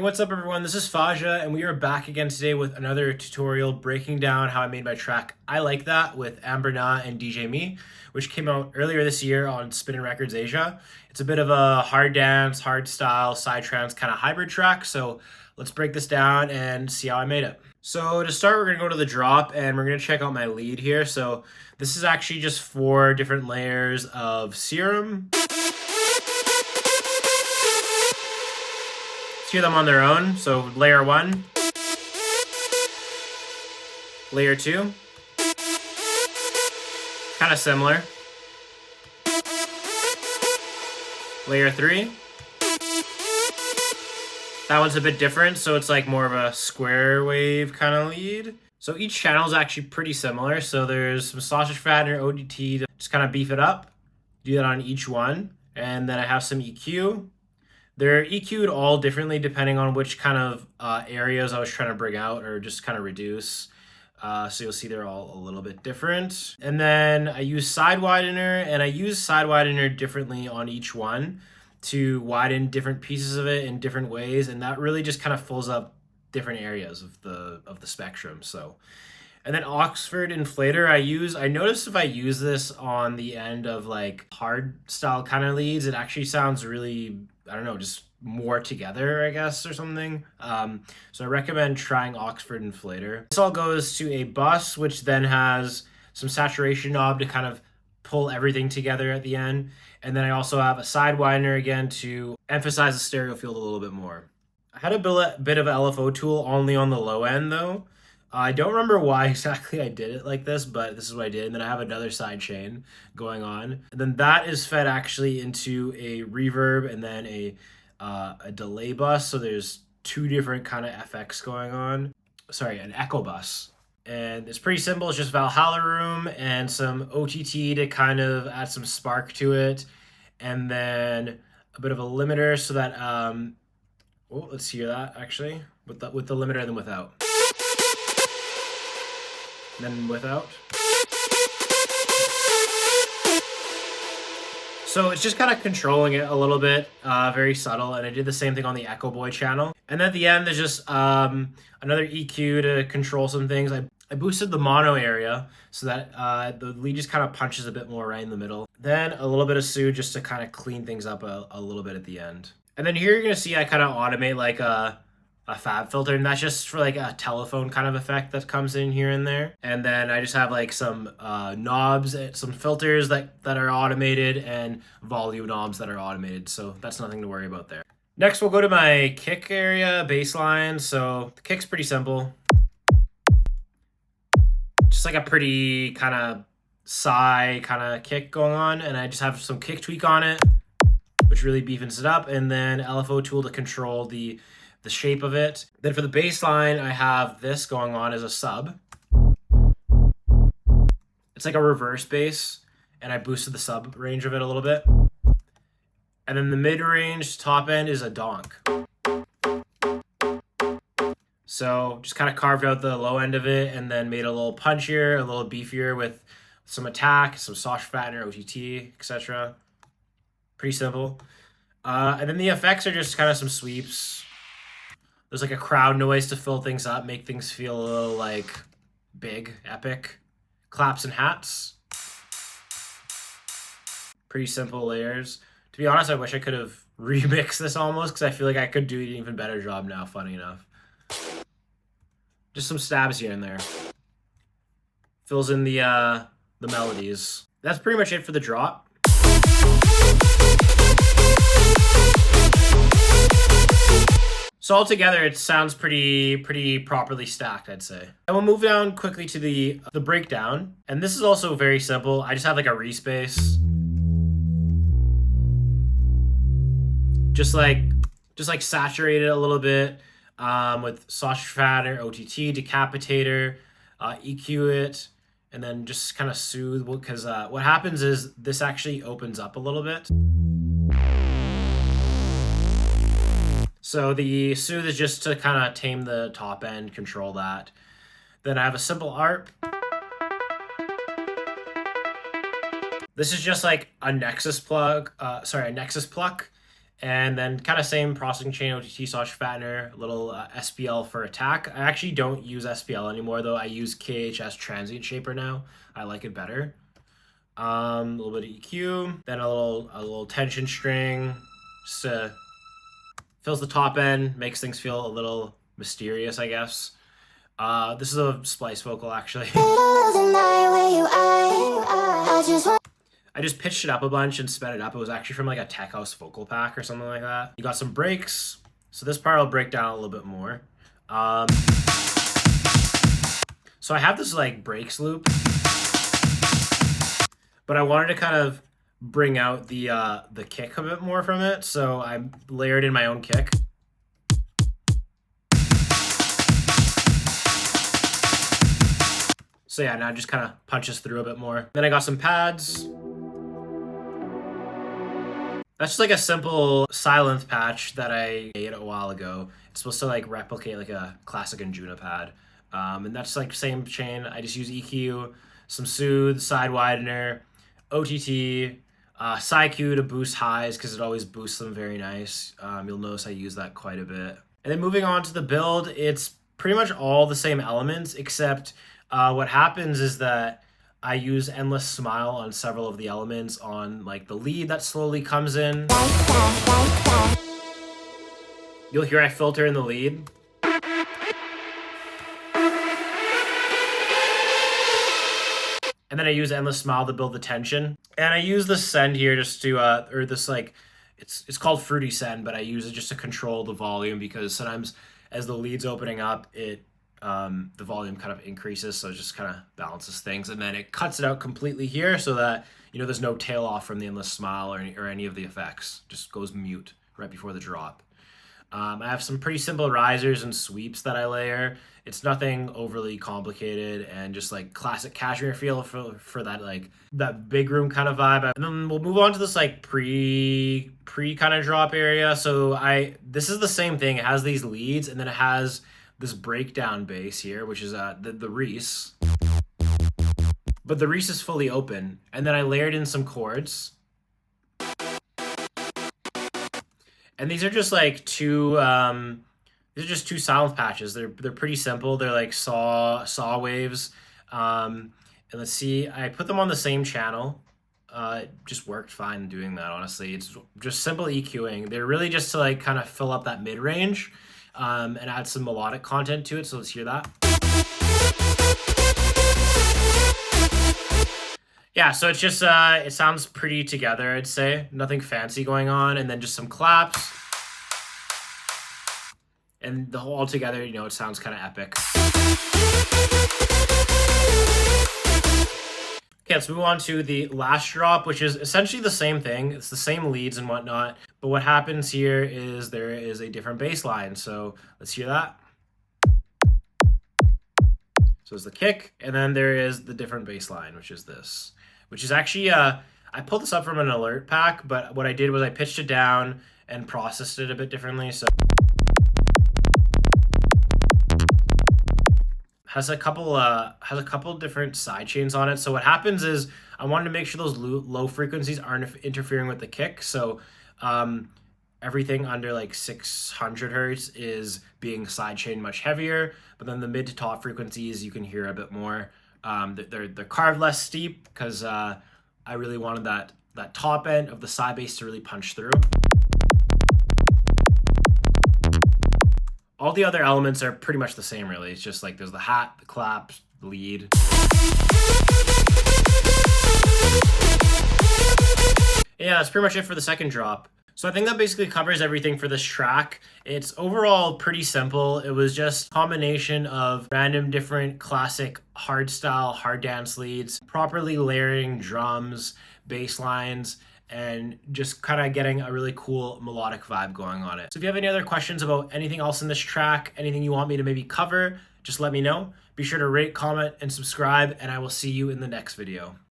what's up everyone? This is Faja and we are back again today with another tutorial breaking down how I made my track I Like That with Amber Na and DJ Me, which came out earlier this year on Spinnin Records Asia. It's a bit of a hard dance, hard style, psytrance kind of hybrid track, so let's break this down and see how I made it. So to start, we're going to go to the drop and we're going to check out my lead here. So this is actually just 4 different layers of Serum. Let's hear them on their own. So layer 1, layer 2, kind of similar. Layer 3. That one's a bit different, so it's like more of a square wave kind of lead. So each channel is actually pretty similar. So there's some sausage fat or ODT to just kind of beef it up. Do that on each one. And then I have some EQ. They're EQ'd all differently depending on which kind of areas I was trying to bring out or just kind of reduce. So you'll see they're all a little bit different. And then I use side widener, and I use side widener differently on each one to widen different pieces of it in different ways, and that really just kind of fills up different areas of the spectrum. So, and then Oxford inflator I noticed if I use this on the end of like hard style kind of leads, it actually sounds really, I don't know, just more together, I guess, or something. So I recommend trying Oxford inflator. This all goes to a bus, which then has some saturation knob to kind of pull everything together at the end. And then I also have a side widener again to emphasize the stereo field a little bit more. I had a bit of LFO tool only on the low end though. I don't remember why exactly I did it like this, but this is what I did. And then I have another side chain going on. And then that is fed actually into a reverb and then a delay bus. So there's 2 different kind of FX going on. Sorry, an echo bus. And it's pretty simple. It's just Valhalla room and some OTT to kind of add some spark to it. And then a bit of a limiter so that, oh, let's hear that actually. With the limiter and then without. And then without. So it's just kind of controlling it a little bit, very subtle. And I did the same thing on the Echo Boy channel. And then at the end, there's just another EQ to control some things. I boosted the mono area so that the lead just kind of punches a bit more right in the middle. Then a little bit of Sue just to kind of clean things up a little bit at the end. And then here you're going to see I kind of automate like a fab filter, and that's just for like a telephone kind of effect that comes in here and there. And then I just have like some knobs, some filters that are automated and volume knobs that are automated. So that's nothing to worry about there. Next, we'll go to my kick area, bass line. So the kick's pretty simple. Just like a pretty kind of sigh kind of kick going on. And I just have some kick tweak on it, which really beefens it up. And then LFO tool to control the shape of it. Then for the bass line, I have this going on as a sub. It's like a reverse bass, and I boosted the sub range of it a little bit. And then the mid-range top end is a donk. So just kind of carved out the low end of it and then made it a little punchier, a little beefier with some attack, some sausage fattener, OTT, etc. Pretty simple. And then the effects are just kind of some sweeps. There's like a crowd noise to fill things up, make things feel a little like big, epic. Claps and hats. Pretty simple layers. To be honest, I wish I could have remixed this almost because I feel like I could do an even better job now, funny enough. Just some stabs here and there. Fills in the melodies. That's pretty much it for the drop. So altogether, it sounds pretty properly stacked, I'd say. And we'll move down quickly to the breakdown. And this is also very simple. I just have like a respace. Just like saturate it a little bit with sausage fatter, OTT, decapitator, EQ it, and then just kind of soothe, because what happens is this actually opens up a little bit. So the soothe is just to kind of tame the top end, control that. Then I have a simple ARP. This is just like a Nexus pluck, And then kind of same processing chain, OTT, sausage fattener, a little SPL for attack. I actually don't use SPL anymore though. I use KHS transient shaper now. I like it better. A little bit of EQ, then a little tension string, just fills the top end, makes things feel a little mysterious, I guess. This is a splice vocal actually. I just pitched it up a bunch and sped it up. It was actually from like a tech house vocal pack or something like that. You got some breaks. So this part I'll break down a little bit more. So I have this like breaks loop, but I wanted to kind of bring out the kick a bit more from it. So I layered in my own kick. So yeah, now it just kind of punches through a bit more. Then I got some pads. That's just like a simple silent patch that I made a while ago. It's supposed to like replicate like a classic Anjuna pad. And that's like same chain. I just use EQ, some soothe, side widener, OTT, PsyQ to boost highs because it always boosts them very nice. You'll notice I use that quite a bit. And then moving on to the build, it's pretty much all the same elements except what happens is that I use Endless Smile on several of the elements on like the lead that slowly comes in. You'll hear I filter in the lead. And then I use Endless Smile to build the tension. And I use the send here just to, or this like, it's called Fruity Send, but I use it just to control the volume because sometimes as the lead's opening up, the volume kind of increases, so it just kind of balances things, and then it cuts it out completely here so that there's no tail off from the Endless Smile or any of the effects. Just goes mute right before the drop. I have some pretty simple risers and sweeps that I layer. It's nothing overly complicated and just like classic Cashmere feel for that like that big room kind of vibe. And then we'll move on to this like pre kind of drop area. So this is the same thing. It has these leads and then it has this breakdown bass here, which is the Reese. But the Reese is fully open. And then I layered in some chords. And these are just like two silent patches. They're pretty simple. They're like saw waves. And let's see, I put them on the same channel. It just worked fine doing that, honestly. It's just simple EQing. They're really just to like kind of fill up that mid-range. And add some melodic content to it, so let's hear that. Yeah, so it's just, it sounds pretty together, I'd say. Nothing fancy going on, and then just some claps. And the whole all together, it sounds kind of epic. Okay, let's move on to the last drop, which is essentially the same thing. It's the same leads and whatnot, but what happens here is there is a different bass line. So let's hear that. So it's the kick, and then there is the different bass line, which is this. Which is actually, I pulled this up from an alert pack, but what I did was I pitched it down and processed it a bit differently. So has a couple different side chains on it. So what happens is I wanted to make sure those low frequencies aren't interfering with the kick. So everything under like 600 hertz is being sidechained much heavier, but then the mid to top frequencies you can hear a bit more. They're carved less steep because I really wanted that top end of the side bass to really punch through. All the other elements are pretty much the same, really. It's just like there's the hat, the clap, the lead. Yeah, that's pretty much it for the second drop. So I think that basically covers everything for this track. It's overall pretty simple. It was just a combination of random different classic hardstyle, hard dance leads, properly layering drums, bass lines, and just kind of getting a really cool melodic vibe going on it. So if you have any other questions about anything else in this track, anything you want me to maybe cover, just let me know. Be sure to rate, comment, and subscribe, and I will see you in the next video.